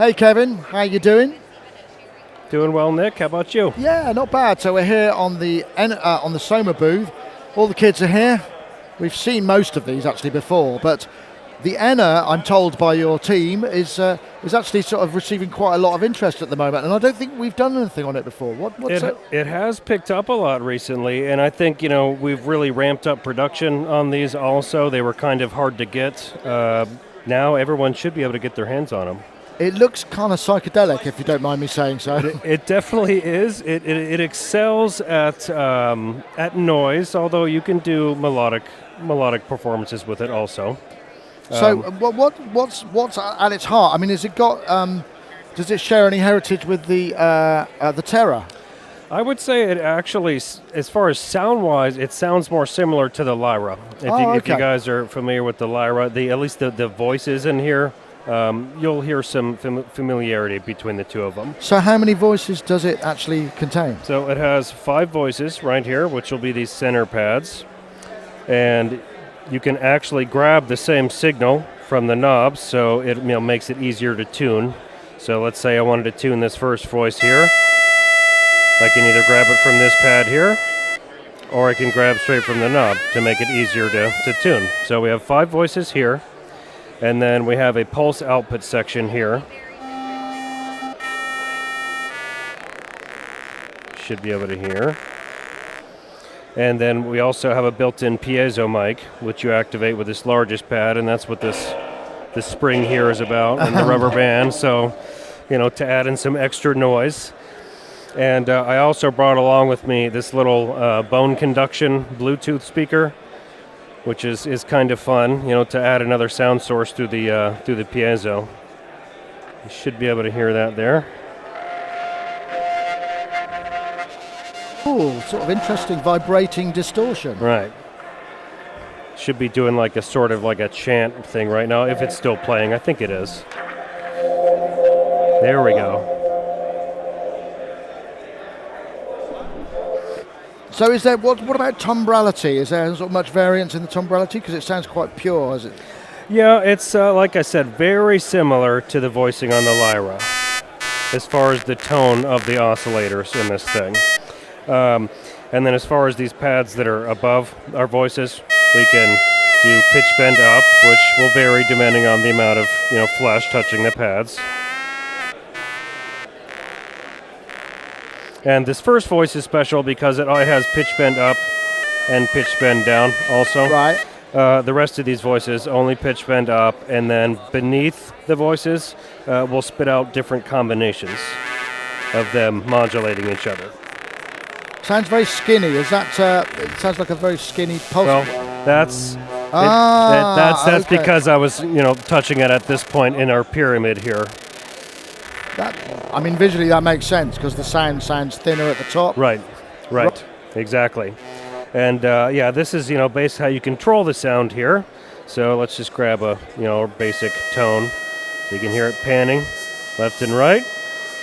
Hey Kevin, how you doing? Doing well, Nick. How about you? Yeah, not bad. So we're here on the Soma booth. All the kids are here. We've seen most of these actually before, but the Enner, I'm told by your team, is actually sort of receiving quite a lot of interest at the moment, and I don't think we've done anything on it before. What's it? It has picked up a lot recently, and I think we've really ramped up production on these. Also, they were kind of hard to get. Now everyone should be able to get their hands on them. It looks kind of psychedelic, if you don't mind me saying so. It definitely is. It excels at noise, although you can do melodic performances with it also. So what's at its heart? I mean, has it got? Does it share any heritage with the Terra? I would say it actually, as far as sound-wise, it sounds more similar to the Lyra. If you guys are familiar with the Lyra, at least the voices in here, you'll hear some familiarity between the two of them. So how many voices does it actually contain? So it has 5 voices right here, which will be these center pads. And you can actually grab the same signal from the knobs, so it makes it easier to tune. So let's say I wanted to tune this first voice here. I can either grab it from this pad here, or I can grab straight from the knob to make it easier to tune. So we have 5 voices here, and then we have a pulse output section here. Should be able to hear. And then we also have a built-in piezo mic, which you activate with this largest pad, and that's what this spring here is about, and the rubber band, so, to add in some extra noise. And I also brought along with me this little bone conduction Bluetooth speaker, which is kind of fun, to add another sound source through the piezo. You should be able to hear that there. Cool, sort of interesting vibrating distortion. Right. Should be doing like a sort of like a chant thing right now, if it's still playing. I think it is. There we go. So is there, what about timbrality? Is there sort of much variance in the timbrality? Because it sounds quite pure, is it? Yeah, it's, like I said, very similar to the voicing on the Lyra, as far as the tone of the oscillators in this thing. And then as far as these pads that are above our voices, we can do pitch bend up, which will vary depending on the amount of flesh touching the pads. And this first voice is special because it has pitch bend up and pitch bend down also. Right. The rest of these voices only pitch bend up, and then beneath the voices we'll spit out different combinations of them modulating each other. Sounds very skinny. Is that? It sounds like a very skinny pulse. Well, that's okay. because I was touching it at this point in our pyramid here. Visually that makes sense because the sound sounds thinner at the top. Right, exactly. And this is basically how you control the sound here. So let's just grab a basic tone. You can hear it panning left and right,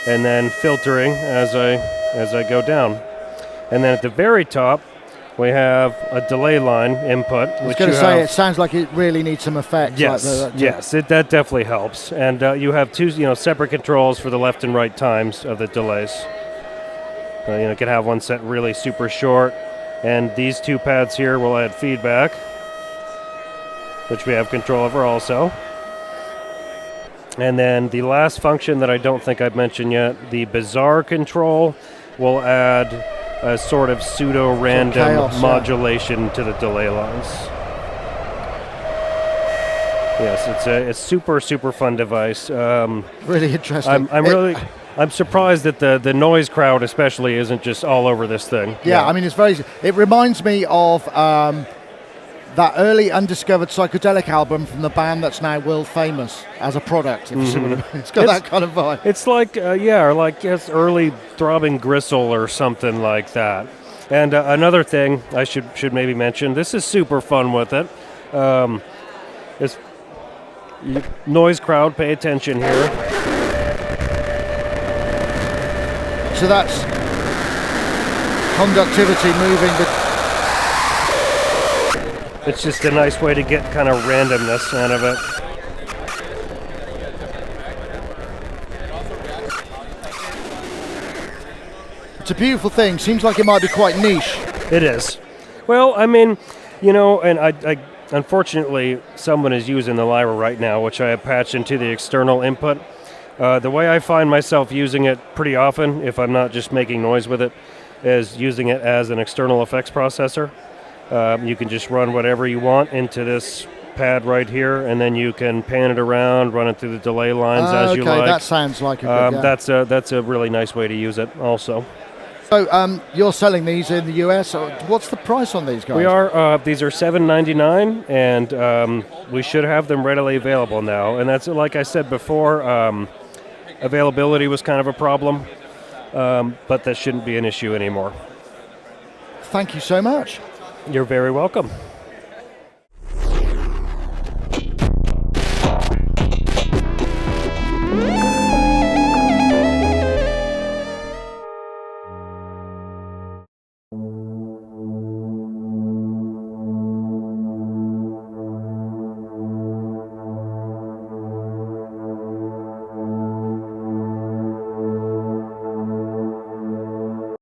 and then filtering as I go down. And then at the very top, we have a delay line input. I was going to say, it sounds like it really needs some effect. Yes, that definitely helps. And you have 2 separate controls for the left and right times of the delays. You can have one set really super short, and these 2 pads here will add feedback, which we have control over also. And then the last function that I don't think I've mentioned yet, the bizarre control, will add a sort of pseudo-random modulation to the delay lines. Yes, it's super, super fun device. Really interesting. I'm surprised that the noise crowd especially isn't just all over this thing. Yeah, it reminds me of that early undiscovered psychedelic album from the band that's now world famous as a product. If you see what I mean. It's got that kind of vibe. It's like, it's early throbbing gristle or something like that. And another thing I should maybe mention, this is super fun with it. Noise crowd, pay attention here. So that's conductivity moving. It's just a nice way to get kind of randomness out of it. It's a beautiful thing. Seems like it might be quite niche. It is. Well, I mean, you know, and I unfortunately, someone is using the Lyra right now, which I have patched into the external input. The way I find myself using it pretty often, if I'm not just making noise with it, is using it as an external effects processor. You can just run whatever you want into this pad right here, and then you can pan it around, run it through the delay lines as you like. Okay, that sounds like a good, That's a really nice way to use it also. So you're selling these in the US. What's the price on these guys? We are. These are $7.99, and we should have them readily available now. And that's, like I said before, availability was kind of a problem, but that shouldn't be an issue anymore. Thank you so much. You're very welcome.